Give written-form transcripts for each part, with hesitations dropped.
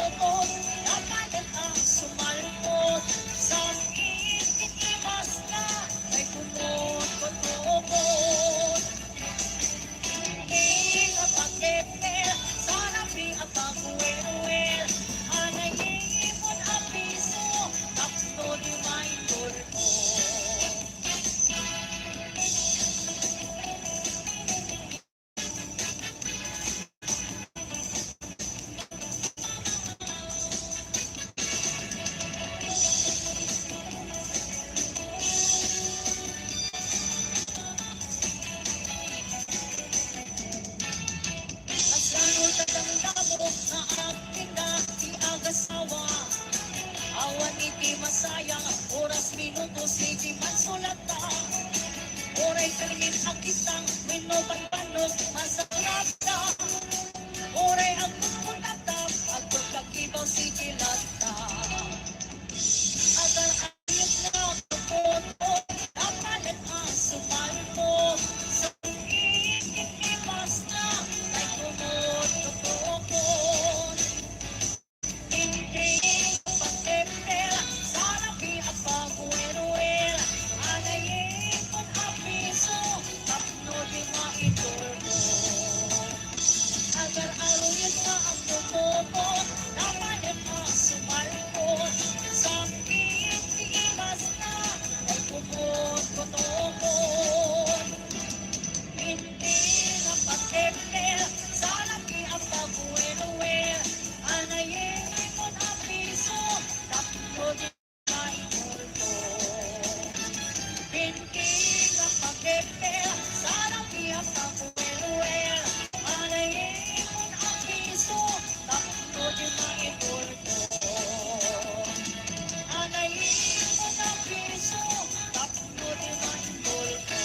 bubot, napalit ang sumalpot. Sa iimas na, ay kumot-kumot. Hindi ka pag-epel, sana di apag-uwel-uwel. Anayin mo't apiso, tapno di maindol mo. Asano tatanda mo na aking nag-iagasawa. Awan iti masayang, oras minutos iti mansulata. Oray kalmin ang isang minopagpanos, masarap ka. Oray ang pupunatap, at pagkakibaw si Kilata. Agal ayot na pupunto, napalit ang sumalpo. Sa iimas na, ay kumot-kumot. Hindi pag-epel, sana pinapag-uwel-uwel. Anayin mo't apiso, tapno di maindol mo. Agar aruyin na ang bubot, napalit ang sumalpot. Sa iimas na, ay kumot-kumot. Hindi na pag-epel, sana pinapag-uwel-uwel. Anayin mo't apiso, tapno di maindol mo. Hindi na pag-epel, sana pinapag-uwel-uwel. Anayin mo't apiso, tapno di maindol mo. Anayin mo't apiso, tapno di maindol mo.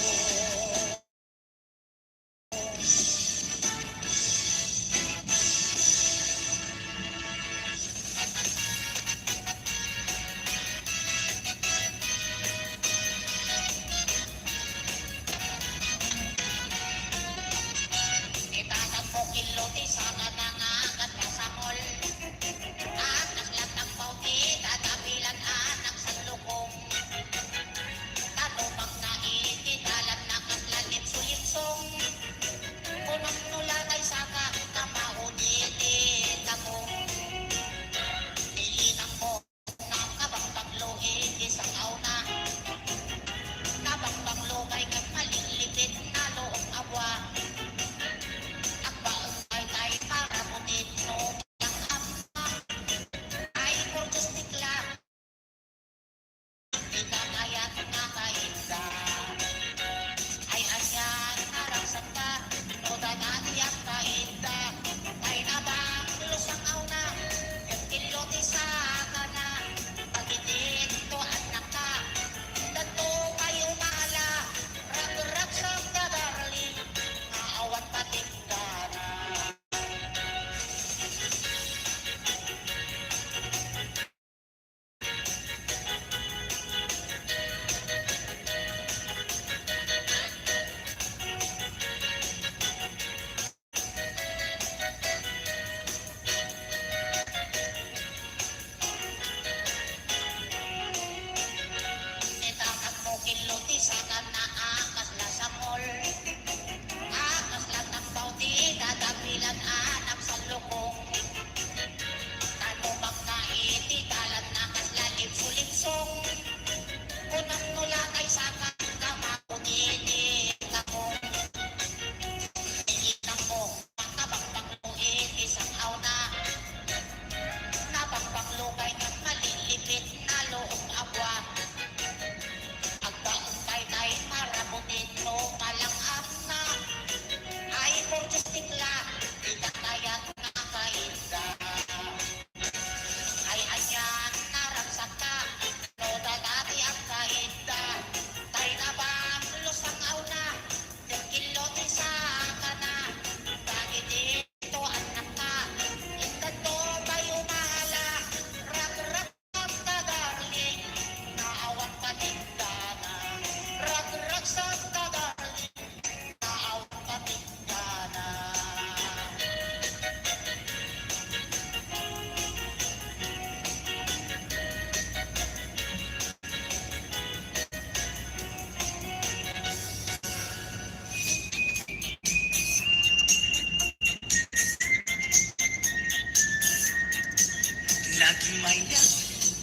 Nagmaya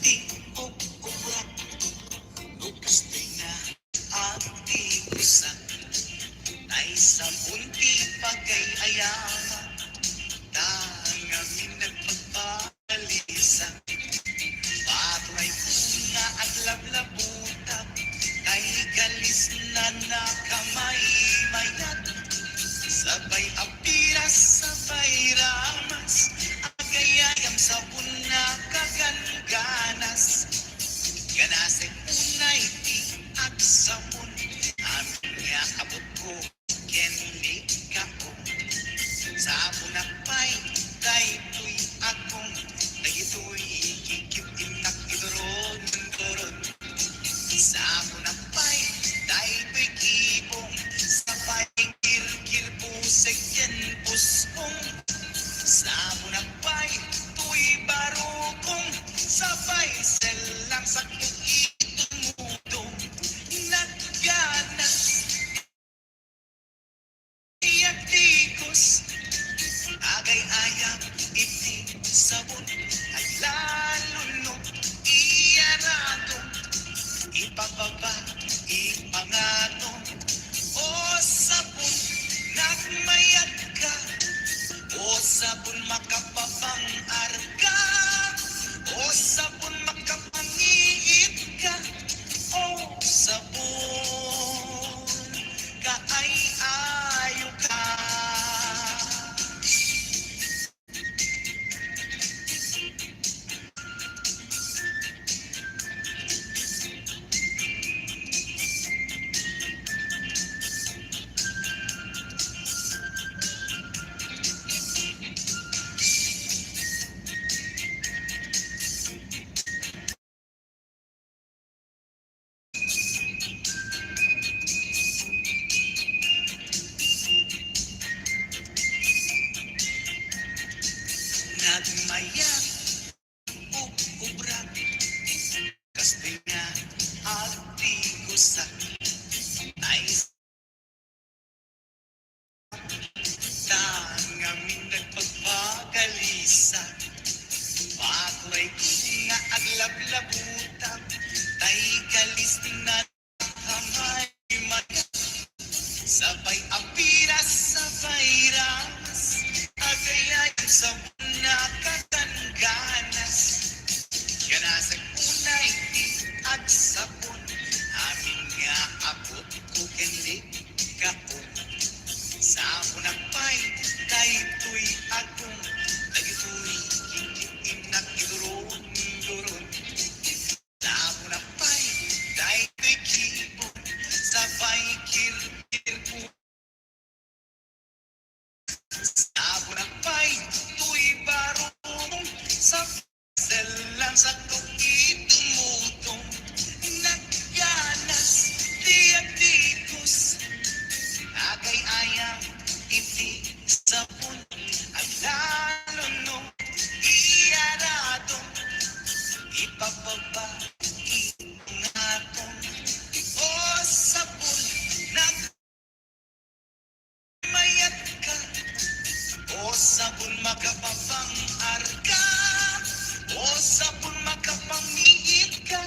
di o ubra, lukas na at di usa, ay sa bunti pagay ayaman, tangamin nagpagpalisa. Patray punga at lablabutan, kay galis na nakamay mayat. Sabay apiras, sabay ramas, agayayam sa buna kaganganas. Ganasay unay di at sabon, amin nga abot ko, kenli ka ko. Sa bunakpay, daytoy akong, daytoy ikikitim na kidoron, doron. Sa bunakpay, daytoy kibong, sabay kirkir pusek yan puspong. Sa bunakpay, tuy barukong, sabay selang sakit itumudong. Nagganas, iyak tikos, agay ayam iti sabon, ay lalunok iyaradong, ipababa ipangatong. O sabon, nagmayat ka, o sabon makapabang arka, o sabon makapangiit ka, o sabon kaay-ayo ka. Nagmaya o ubra, kastoy nga at di kusa, ay tangamin nagpagpagalisa. Patray ko nga aglablabutan, tay galis na kamay maya. Sabay apiras, sabay ramas, agayay sa muna katanganas. Ganasag unay di at sabon, amin nga abot ko kenli kaon. Sa unakpay, daytoy akong, daytoy kikitim na kidoron-doron. Sa unakpay, daytoy kibon, sabay kirkir po. Sa unakpay, tuy barong, sa selang sa itumutong. Nagyanas, diagdikos, agay ayam iti sabon, at lalo nung iyaradong, ipapaba ingatong. O sabon, nagmayat ka, o sabon makapapang arka, o sabon makapangiit ka,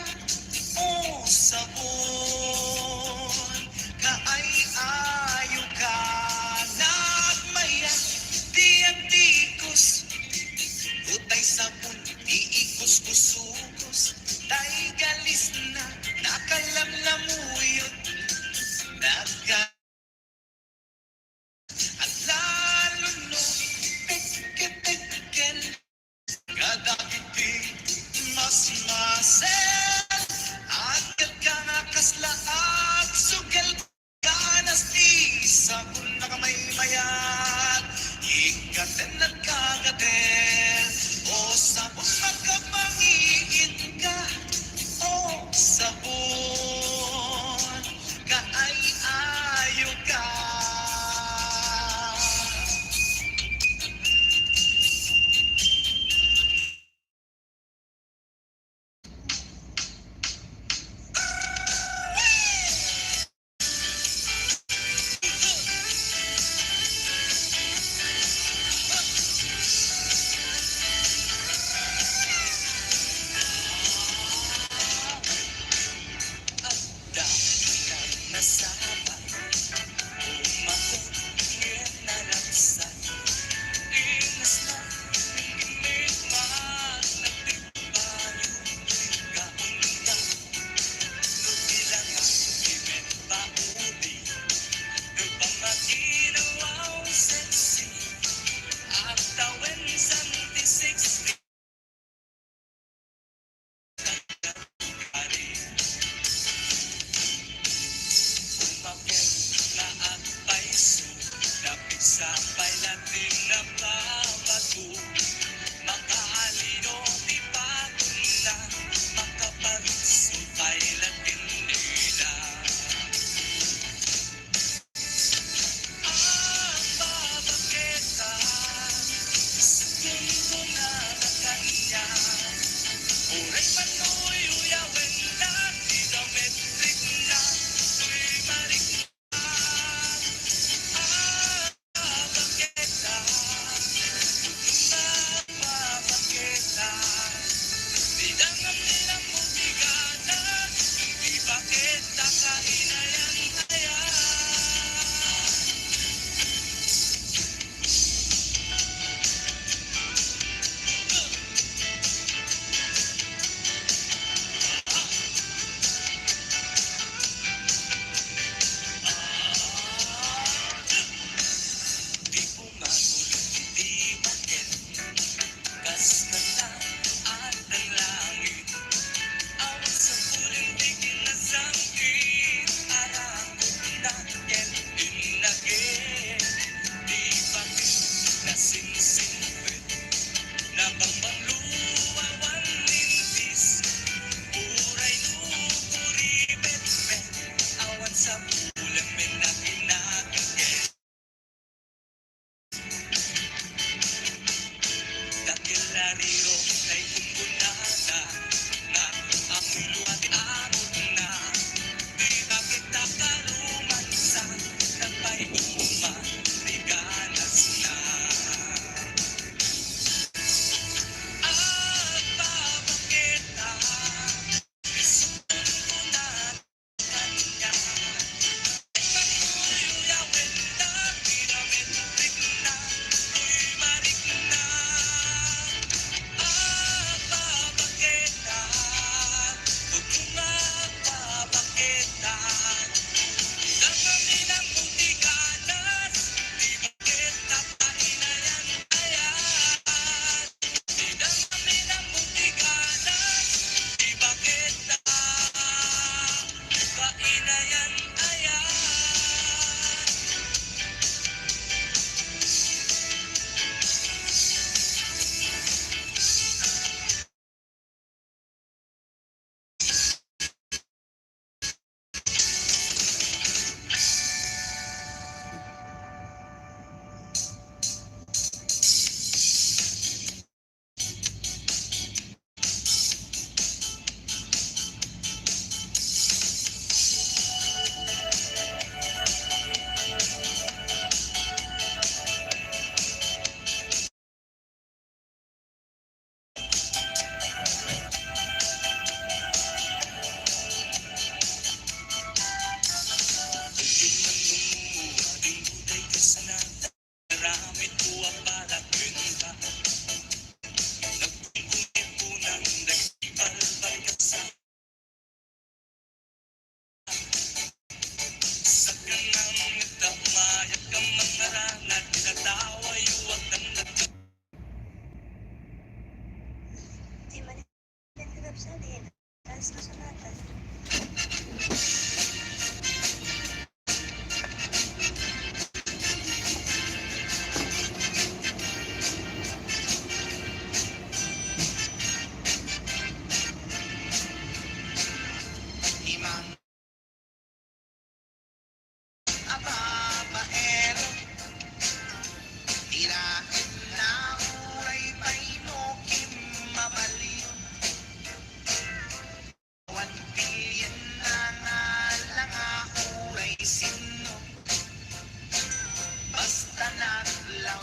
o sabon kaay-ayo ka. Nagmaya diagdikos, utay sabon iikos-kusukos, tay galis na nakalamlamuyot. Nagka at lalo no peke-peken, kadakiti mas masel, agad ka nga kaslaag, sugal ganas di sabon na kamay mayat, ikaten at kagaten. O sabon magkapangiit ka, o sabon kaay-ayo ka.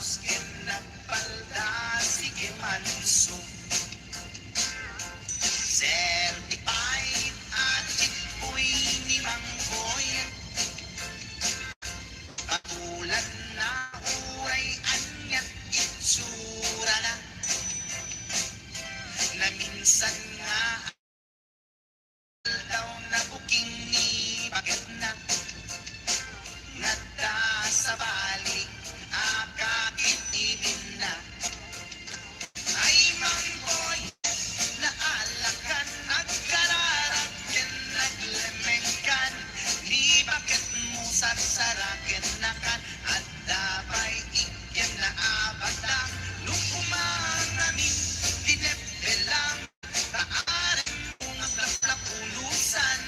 Tapos kinapalda, sige manso. Certified at chipoy ni Mangboy. Katulad na uray anya't itsura na minsan nga daw na buking ni bakit na nagda sa balik akakitibin na ay Mangboy na alakan nagkararap yan naglemengkan ni bakit mo sarsarakin na kan at dabay ikyan na abata lukuman namin dinebelang taaren mong aglaplapulusan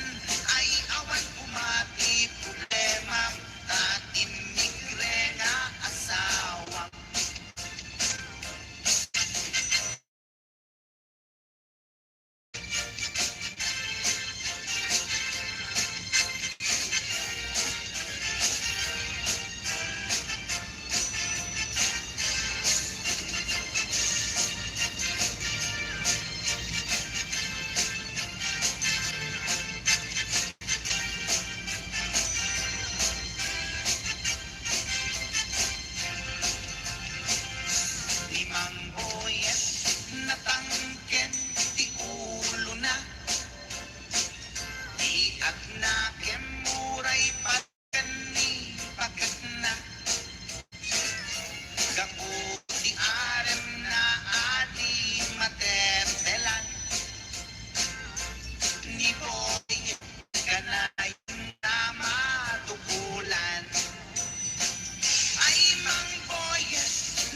ay awan pumati problema tatim migre nga asawa. Ni Mangboy natangken ti ulo na di at nakemuray patkan ni pakat na gapo di arem na adi matertelan ni Boy kanay na matukulan ay Mangboy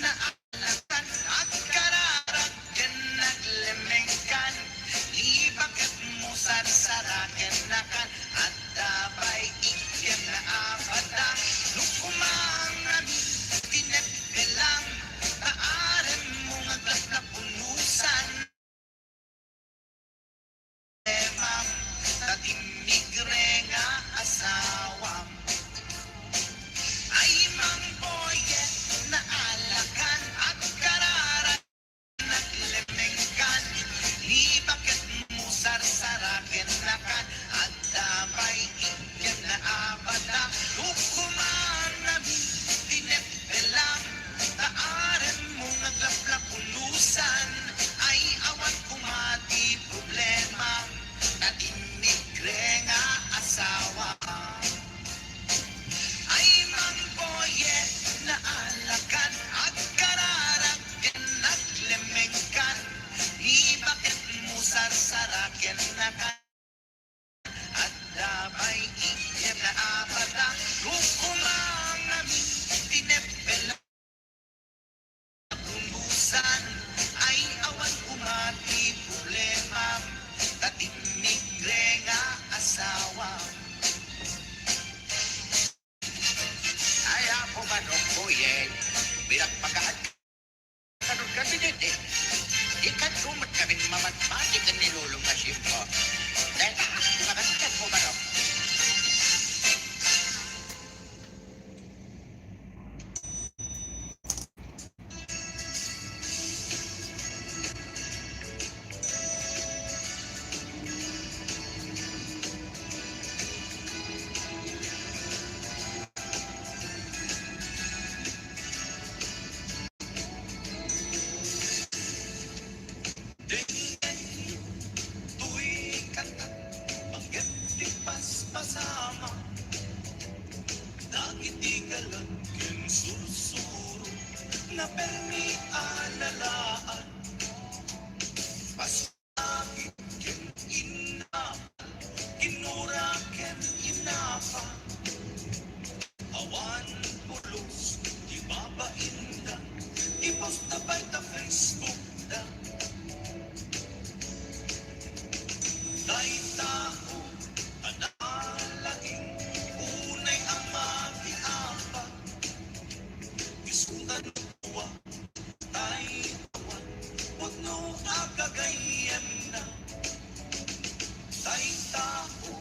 na alakan at kararag yan naglemengkan di bakit mo sarsarakin na kan at dabay ikyan na abada lukumang namin tinebelang taaren mong aglas na punusan emam tatimigre nga asawam ay Mangboy na alakan at kararan naglemengkan di bakit mo sarsarakin na kan at dabay ikyan na abada lukuman namin tinebelang taaren mong aglaplapulusan ay awan kumati problema na tinigre nga asawa ay Mangboy na alakan at kararag yan naglemengkan di bakit mo sarsarakin na kan at dabay ikyan na abada lukumang namin tinebelang pulusan ay awan kumati problema tatimigre nga asawa ay ako man o kuye bilang pagkahat kanun ka dinit ikan sumat kaming mamatpati ka nilulong na simpo dahil makantan mo ba no? Tuwi kata bakit di paspasama nagitigalan kin susuro na permi alalaan pasakit kin ina kinura kin inapa awan pulos di babainda di posta by ta Facebook da dahil tao analaging unay ang magiapa isutan tuwa tayo awan huwag no agagayan na dahil tao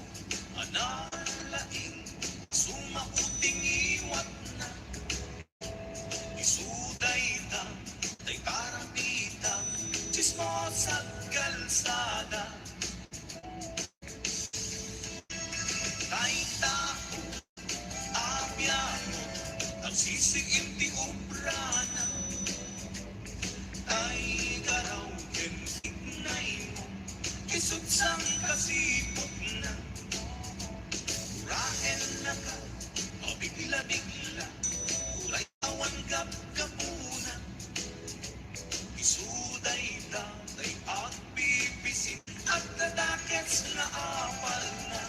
analaging sumauting iwat na isutan ti obra na ay garaw kensignay mo isut sang kasipot na uraen na ka mabigla-bigla uray awan gap-gapuna isuday tatay at bibisin at dadakets na apal na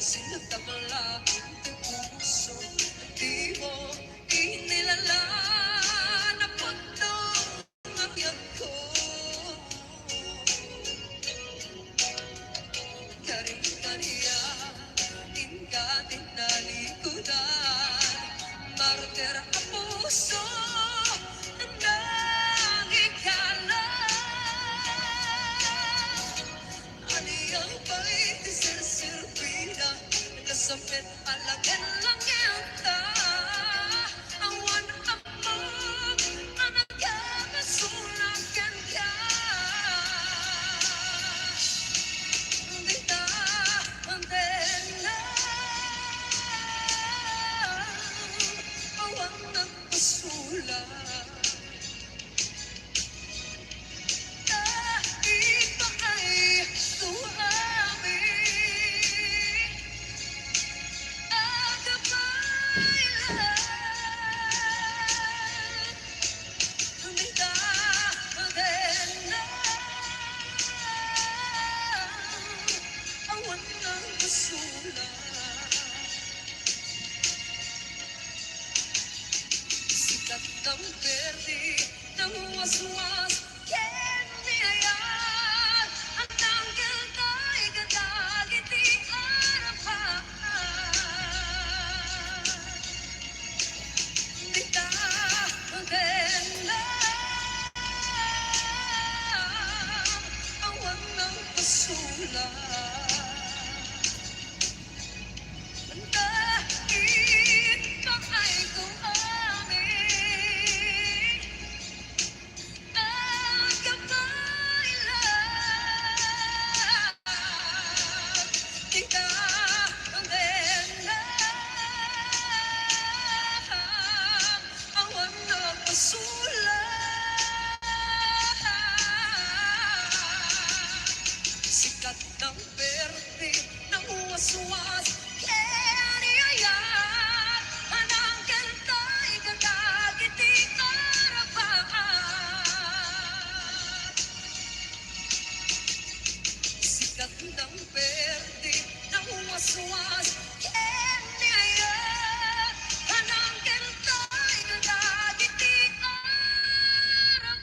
Sinatamalaking puso, di mo inilala na puto ang iyag ko. Kari-kariya, ingatin na likudan, martir ang puso, ang nangikala. Aniyang ba'y tisir-sirbida, nasapit alagin-langin ka. Awan amang, ang nagkakasulakan ka. Dita, andena, awan nagpasulat. Kahit pa ay tuwami, agapailan. Dita, andena, awan nagpasulat. Sikat ng berde, ng waswas, keniayan. Ang tanggal kay katagiti arapan. Dita, andena, awan ng pasulat. Dahil pa ay tuwami, agapailan. Dita, andena, awan na pasulat. Sikat ng berde, ng waswas, keniayan. Anang kanta'y katagiti arapan. Sikat ng berde, ng waswas, keniayan. Anang kanta'y katagiti arapan.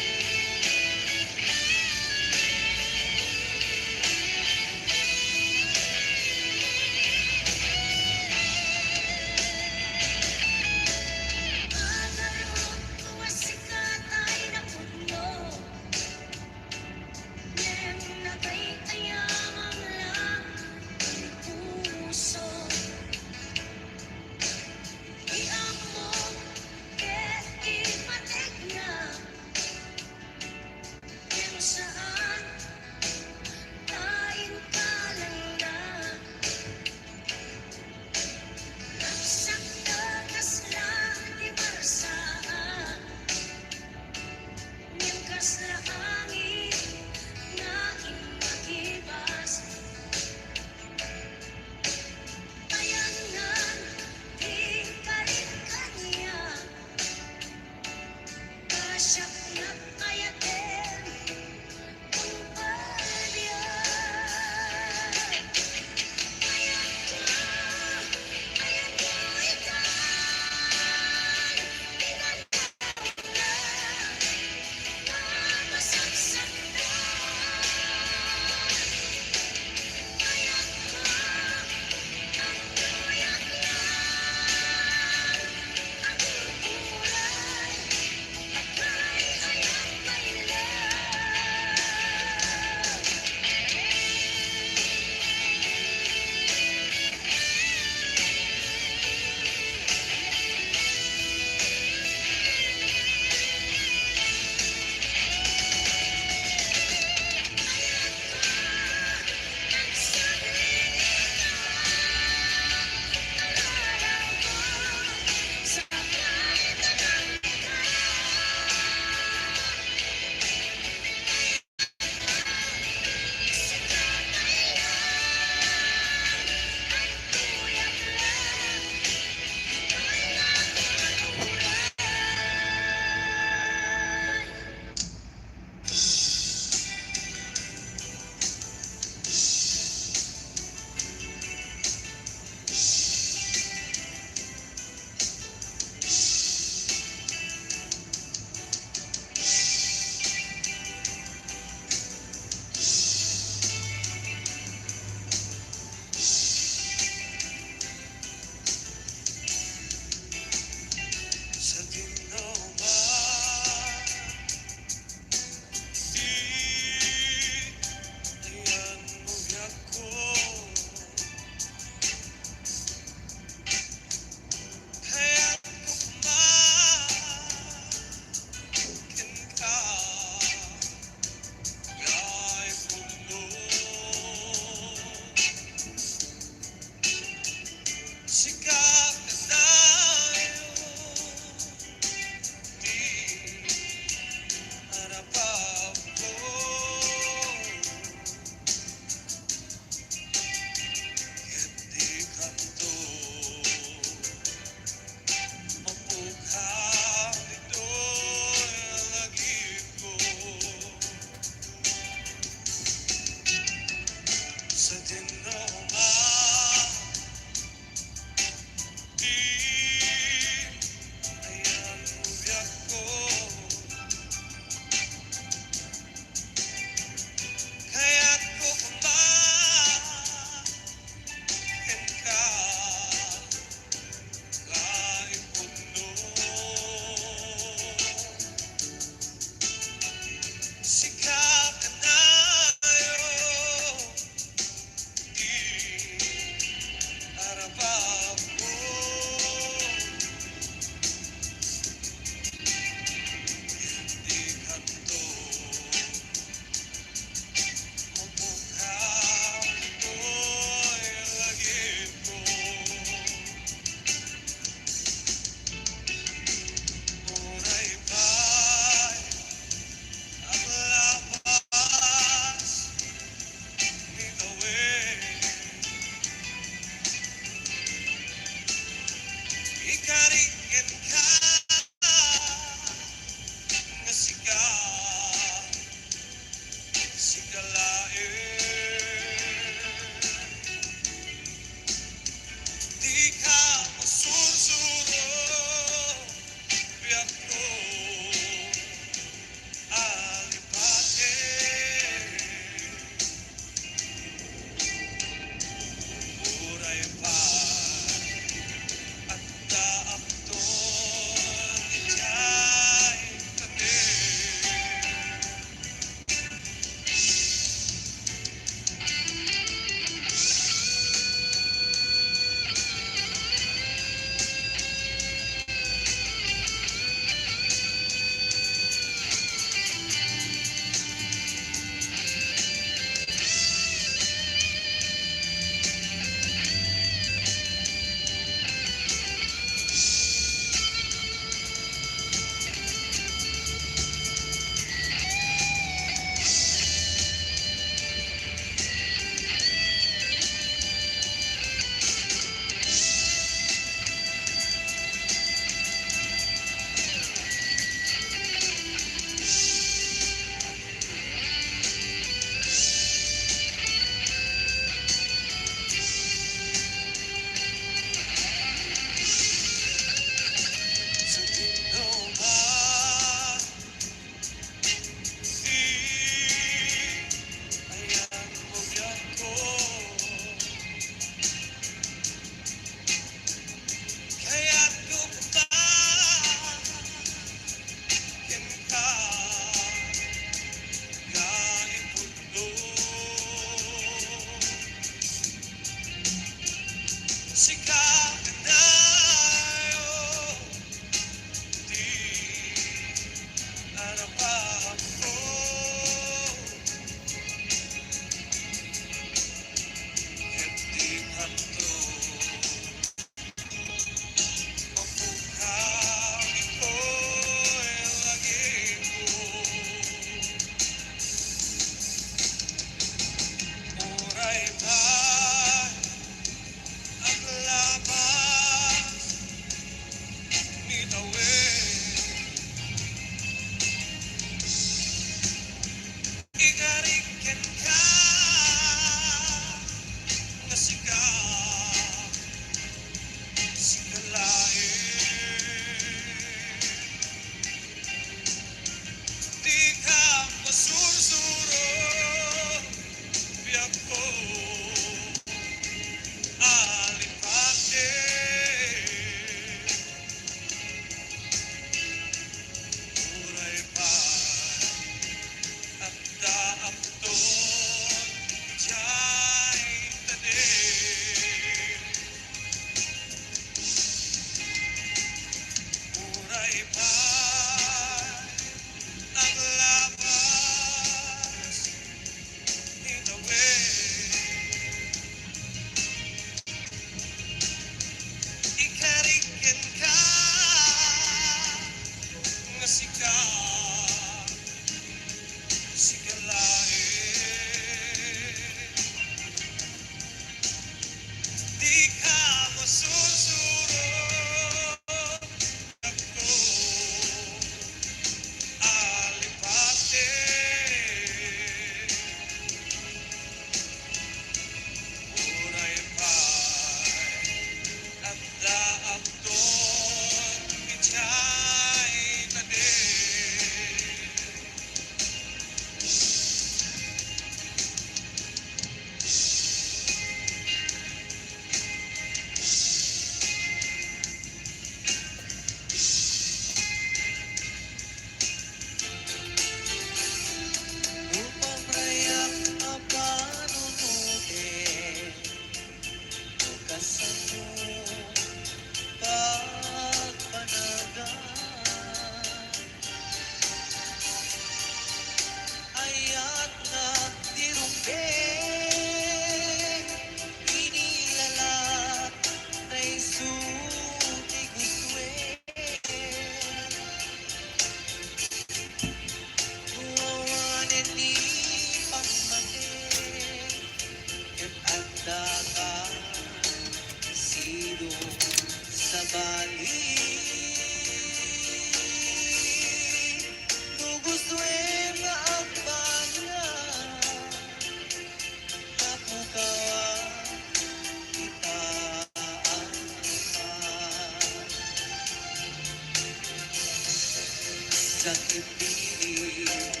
kang ibigin.